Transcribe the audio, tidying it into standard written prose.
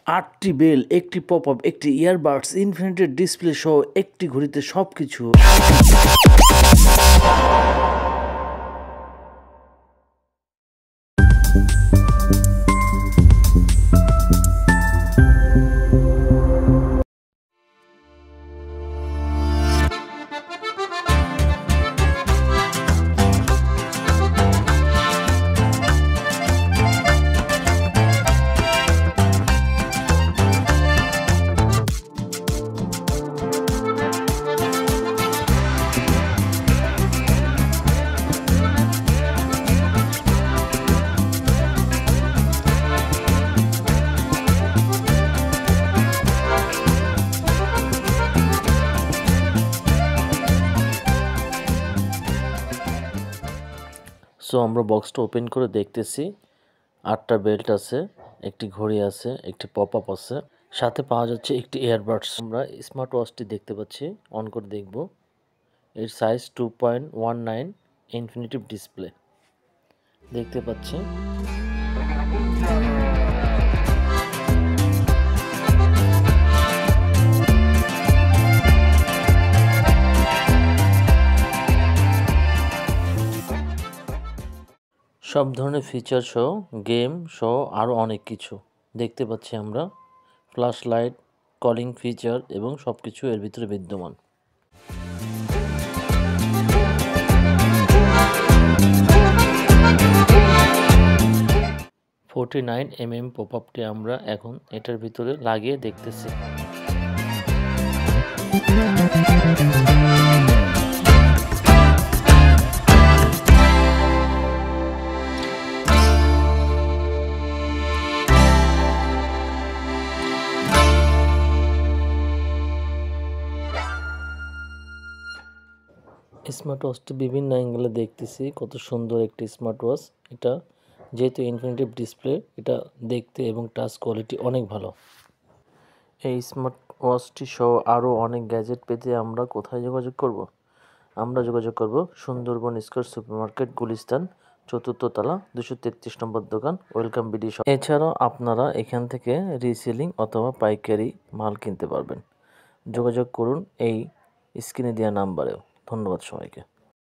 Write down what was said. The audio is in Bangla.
8টি বেল, একটি পপ-আপ, একটি ইয়ারবাডস, ইনফিনিটি ডিসপ্লে সহ একটি ঘড়িতে সবকিছু। সো আমরা বক্সটা ওপেন করে দেখতেছি 8টা বেল্ট আছে, একটি ঘড়ি আছে, একটি পপ-আপ আছে, সাথে পাওয়া যাচ্ছে একটি ইয়ারবাডস। আমরা স্মার্ট ওয়াচটি দেখতে পাচ্ছি, অন করে দেখব। এর সাইজ 2.19 ইনফিনিটিভ ডিসপ্লে দেখতে পাচ্ছি। সব ধরনের ফিচার সহ গেম সহ আরও অনেক কিছু দেখতে পাচ্ছি আমরা। ফ্ল্যাশ লাইট, কলিং ফিচার এবং সব কিছু এর ভিতরে বিদ্যমান। $49mm পপ-আপটি আমরা এখন এটার ভিতরে লাগিয়ে দেখতেছি। স্মার্ট ওয়াচটি বিভিন্ন অ্যাঙ্গেলে দেখতেছি, কত সুন্দর একটি স্মার্ট ওয়াচ। এটা যেহেতু ইনফিনিটিভ ডিসপ্লে, এটা দেখতে এবং টাচ কোয়ালিটি অনেক ভালো। এই স্মার্ট ওয়াচটি সহ আরও অনেক গ্যাজেট পেতে আমরা কোথায় যোগাযোগ করব? আমরা যোগাযোগ করব Sundarban square supermarket, Gulistan, 4th তলা, 233 নম্বর দোকান, ওয়েলকাম বিডি শপ। এছাড়াও আপনারা এখান থেকে রিসেলিং অথবা পাইকারি মাল কিনতে পারবেন। যোগাযোগ করুন এই স্ক্রিনে দেওয়া নাম্বারেও। ধন্যবাদ সবাইকে।